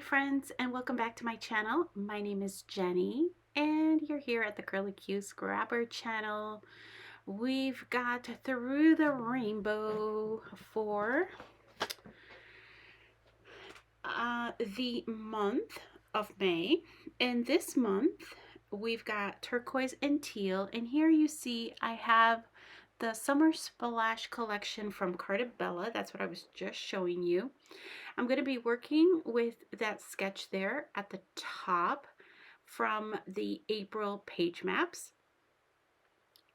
friends, and welcome back to my channel. My name is Jenny and you're here at the Curly Q Scrapper channel. We've got Through the Rainbow for the month of May, and this month we've got turquoise and teal, and here you see I have the Summer Splash collection from Carta Bella. That's what I was just showing you. I'm going to be working with that sketch there at the top from the April page maps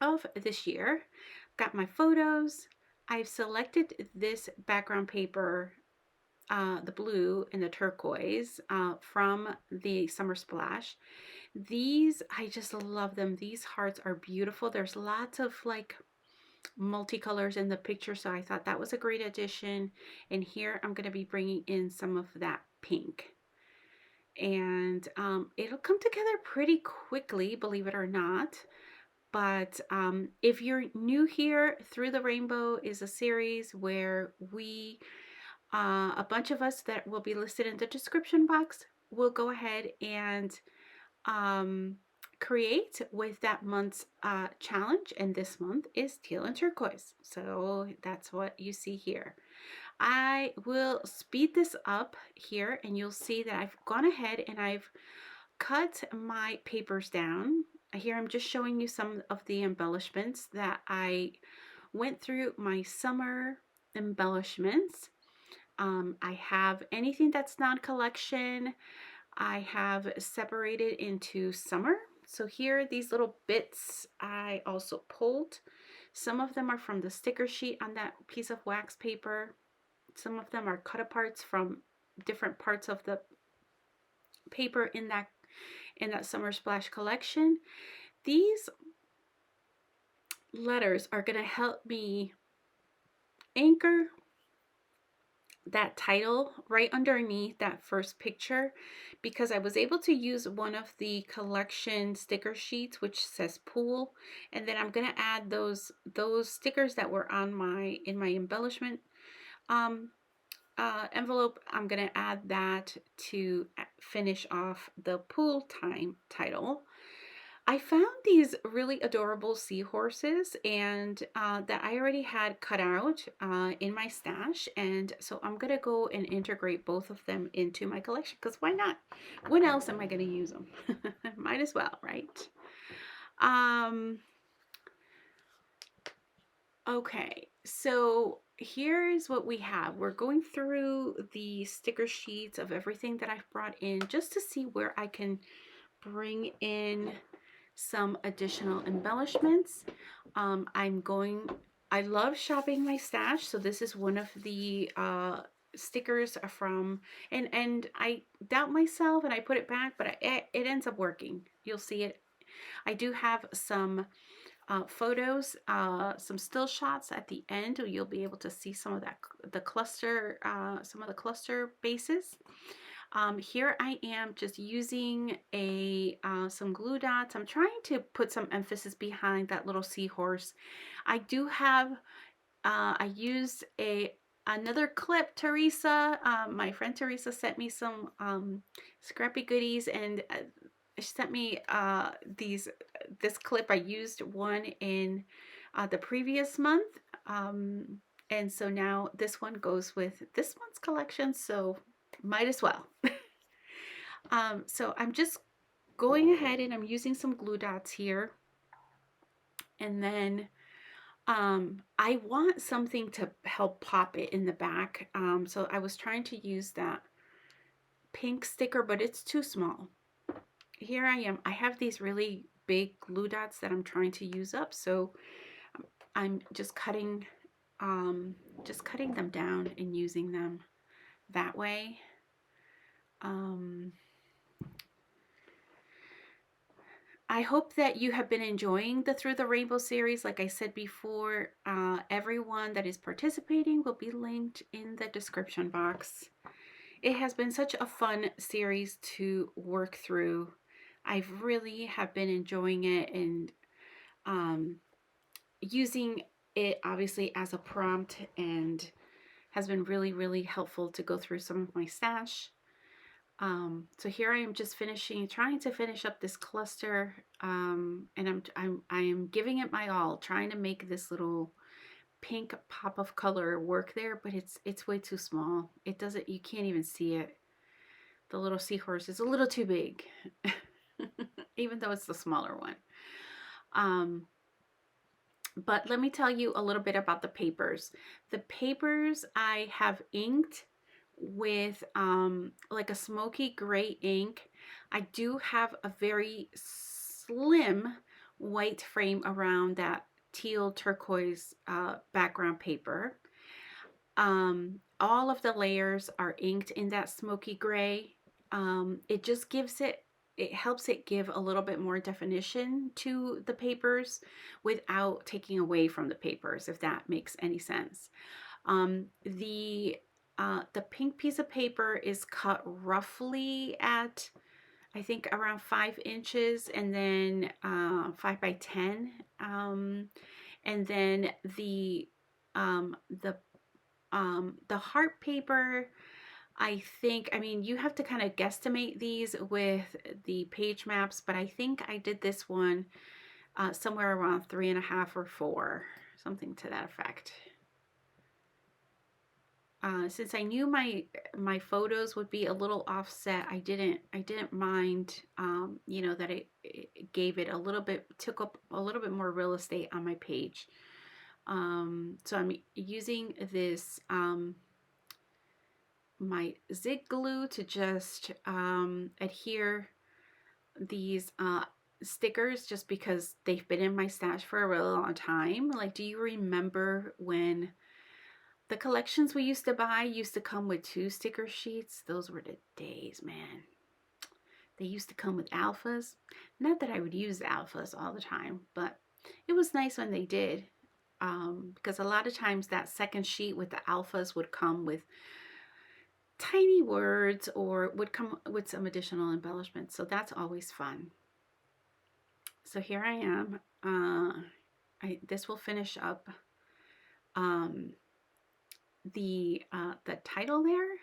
of this year. Got my photos. I've selected this background paper, the blue and the turquoise, from the Summer Splash. These, I just love them. These hearts are beautiful. There's lots of like multicolors in the picture, so I thought that was a great addition. And here I'm going to be bringing in some of that pink, and it'll come together pretty quickly, believe it or not. But if you're new here, Through the Rainbow is a series where we a bunch of us that will be listed in the description box will go ahead and create with that month's challenge, and this month is teal and turquoise, so that's what you see here. I will speed this up here and you'll see that I've gone ahead and I've cut my papers down. Here I'm just showing you some of the embellishments that I went through my summer embellishments. I have anything that's non-collection I have separated into summer. So here, these little bits I also pulled. Some of them are from the sticker sheet on that piece of wax paper. Some of them are cut aparts from different parts of the paper in that Summer Splash collection. These letters are going to help me anchor that title right underneath that first picture, because I was able to use one of the collection sticker sheets which says pool, and then I'm going to add those stickers that were on in my embellishment envelope. I'm going to add that to finish off the pool time title. I found these really adorable seahorses, and that I already had cut out in my stash, and so I'm gonna go and integrate both of them into my collection, because why not? When else am I gonna use them? Might as well, right? Okay, so here's what we have. We're going through the sticker sheets of everything that I've brought in just to see where I can bring in some additional embellishments. I love shopping my stash, so this is one of the stickers from, and I doubt myself and I put it back, but it ends up working. You'll see it. I do have some photos, some still shots at the end. You'll be able to see some of that, the cluster, some of the cluster bases. Here I am just using some glue dots. I'm trying to put some emphasis behind that little seahorse. I do have, I used another clip. Teresa, my friend Teresa, sent me some scrappy goodies, and she sent me this clip. I used one in the previous month, and so now this one goes with this month's collection, so might as well. So I'm just going ahead and I'm using some glue dots here, and then I want something to help pop it in the back, so I was trying to use that pink sticker, but it's too small. Here I am. I have these really big glue dots that I'm trying to use up, so I'm just cutting them down and using them that way. I hope that you have been enjoying the Through the Rainbow series. Like I said before, everyone that is participating will be linked in the description box. It has been such a fun series to work through. I really have been enjoying it, and using it obviously as a prompt, and has been really, really helpful to go through some of my stash. So here I am just trying to finish up this cluster, and I am giving it my all, trying to make this little pink pop of color work there, but it's way too small. It doesn't, you can't even see it. The little seahorse is a little too big, even though it's the smaller one. But let me tell you a little bit about the papers. The papers I have inked with like a smoky gray ink. I do have a very slim white frame around that teal turquoise background paper. All of the layers are inked in that smoky gray. It just gives it helps it give a little bit more definition to the papers without taking away from the papers, if that makes any sense. The pink piece of paper is cut roughly at, I think, around 5 inches, and then 5 by 10. And then the heart paper, I think, I mean, you have to kind of guesstimate these with the page maps, but I think I did this one somewhere around 3.5 or 4, something to that effect. Since I knew my photos would be a little offset, I didn't mind, you know, that it gave it a little bit, took up a little bit more real estate on my page. So I'm using this my zig glue to just adhere these stickers, just because they've been in my stash for a really long time. Like, do you remember when the collections we used to buy used to come with 2 sticker sheets? Those were the days, man. They used to come with alphas. Not that I would use alphas all the time, but it was nice when they did, because a lot of times that second sheet with the alphas would come with tiny words or would come with some additional embellishments. So that's always fun. So here I am. This will finish up the title there.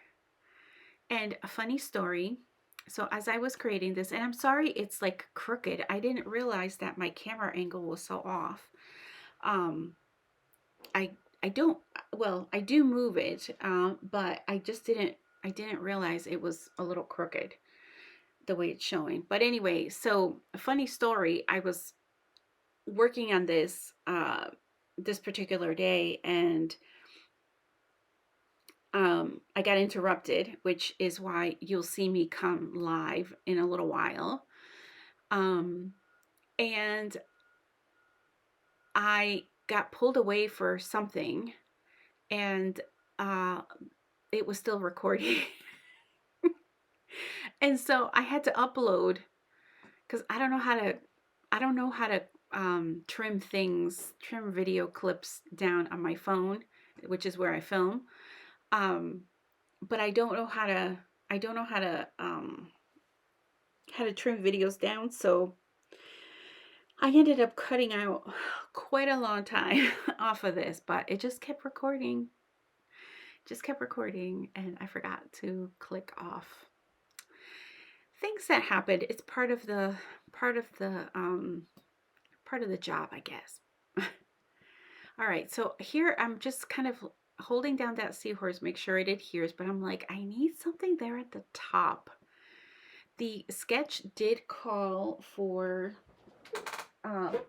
And a funny story. So as I was creating this, and I'm sorry it's like crooked. I didn't realize that my camera angle was so off. I don't, well, I do move it, but I didn't realize it was a little crooked the way it's showing. But anyway, so a funny story, I was working on this this particular day, and I got interrupted, which is why you'll see me come live in a little while. And I got pulled away for something, and it was still recording. And so I had to upload, because I don't know how to trim video clips down on my phone, which is where I film. But I don't know how to trim videos down, so I ended up cutting out quite a long time off of this, but it just kept recording. And I forgot to click off. Things that happened. It's part of the job, I guess. All right, so here I'm just kind of holding down that seahorse, make sure it adheres, but I'm like, I need something there at the top. The sketch did call for,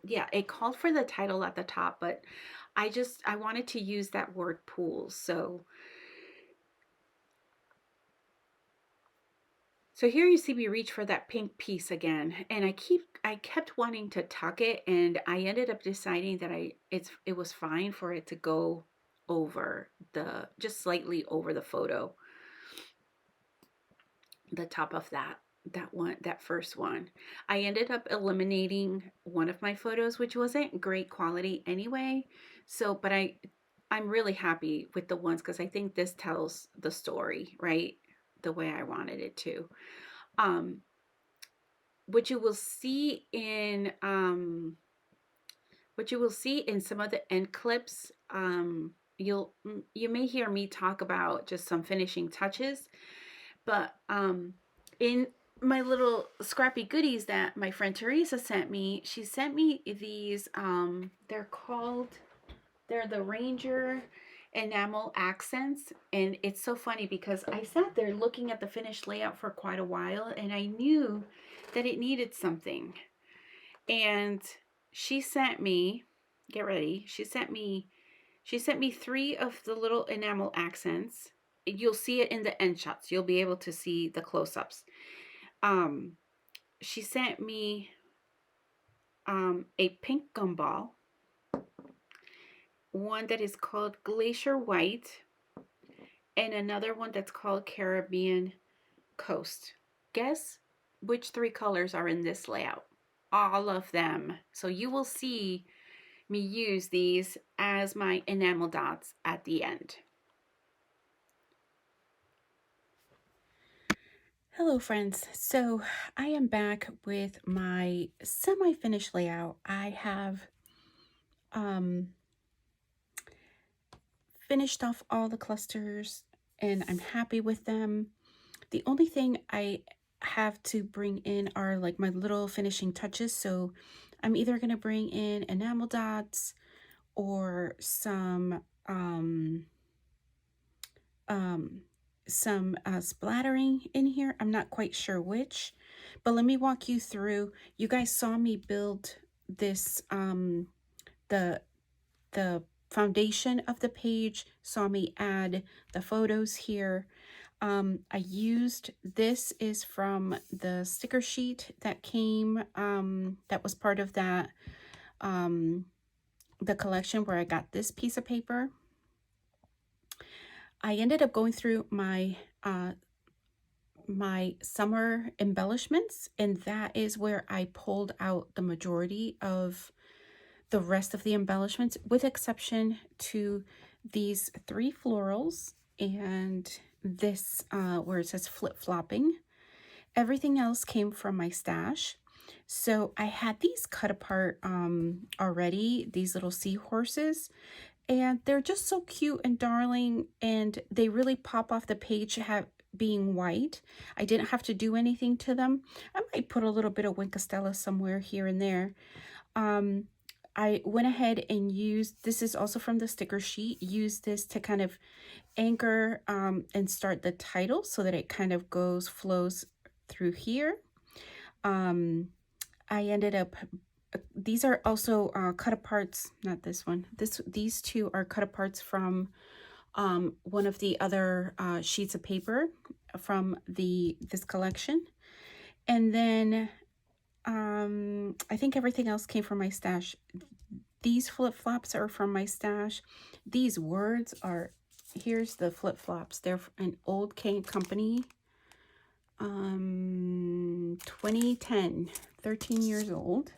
yeah, it called for the title at the top, but I wanted to use that word pool. So here you see me reach for that pink piece again, and I kept wanting to tuck it, and I ended up deciding that it was fine for it to go over just slightly over the photo, the top of that first one. I ended up eliminating one of my photos, which wasn't great quality anyway. So, but I'm really happy with the ones, because I think this tells the story, right, the way I wanted it to. What you will see in some of the end clips, you may hear me talk about just some finishing touches, but in my little scrappy goodies that my friend Teresa sent me, she sent me these, they're the Ranger enamel accents. And it's so funny because I sat there looking at the finished layout for quite a while, and I knew that it needed something. And she sent me, get ready, she sent me 3 of the little enamel accents. You'll see it in the end shots. You'll be able to see the close-ups. She sent me a pink gumball, one that is called Glacier White, and another one that's called Caribbean Coast. Guess which 3 colors are in this layout? All of them. So you will see me use these as my enamel dots at the end. Hello friends, so I am back with my semi-finished layout. I have finished off all the clusters and I'm happy with them. The only thing I have to bring in are like my little finishing touches. So I'm either going to bring in enamel dots or some splattering in here. I'm not quite sure which, but let me walk you through. You guys saw me build this, the foundation of the page, saw me add the photos here. I used, this is from the sticker sheet that came, that was part of that, the collection where I got this piece of paper. I ended up going through my my summer embellishments, and that is where I pulled out the majority of the rest of the embellishments, with exception to these 3 florals and this where it says flip-flopping. Everything else came from my stash. So I had these cut apart already, these little seahorses, and they're just so cute and darling, and they really pop off the page being white. I didn't have to do anything to them. I might put a little bit of Winkostella somewhere here and there. I went ahead and used, this is also from the sticker sheet, used this to kind of anchor and start the title so that it kind of flows through here. I ended up, these are also cut aparts, not this one, these 2 are cut aparts from one of the other sheets of paper from this collection. And then I think everything else came from my stash. These flip-flops are from my stash. These words are, here's the flip-flops. They're an old company, 2010, 13 years old.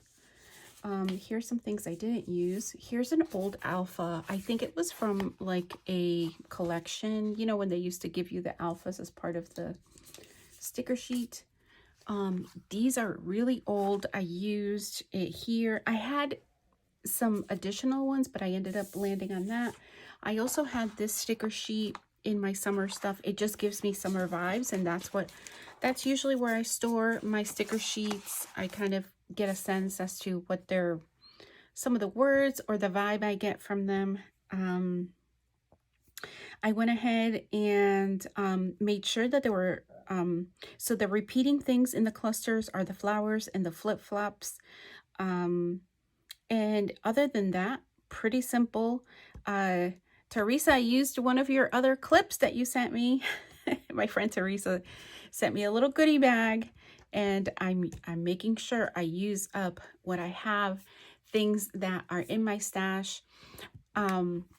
Here's some things I didn't use. Here's an old alpha. I think it was from like a collection, you know, when they used to give you the alphas as part of the sticker sheet. These are really old. I used it here. I had some additional ones, but I ended up landing on that. I also had this sticker sheet in my summer stuff. It just gives me summer vibes, and that's usually where I store my sticker sheets. I kind of get a sense as to what some of the words or the vibe I get from them. I went ahead and made sure that there were, so the repeating things in the clusters are the flowers and the flip-flops. And other than that, pretty simple. Teresa, I used one of your other clips that you sent me. My friend Teresa sent me a little goodie bag, and I'm making sure I use up what I have, things that are in my stash.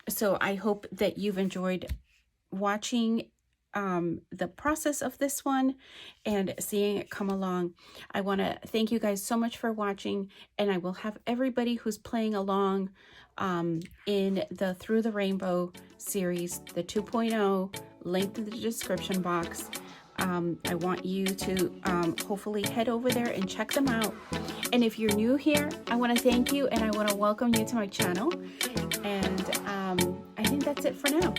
So I hope that you've enjoyed watching the process of this one and seeing it come along. I want to thank you guys so much for watching, and I will have everybody who's playing along in the Through the Rainbow series, the 2.0, linked in the description box. I want you to hopefully head over there and check them out. And if you're new here, I want to thank you and I want to welcome you to my channel. And I think that's it for now.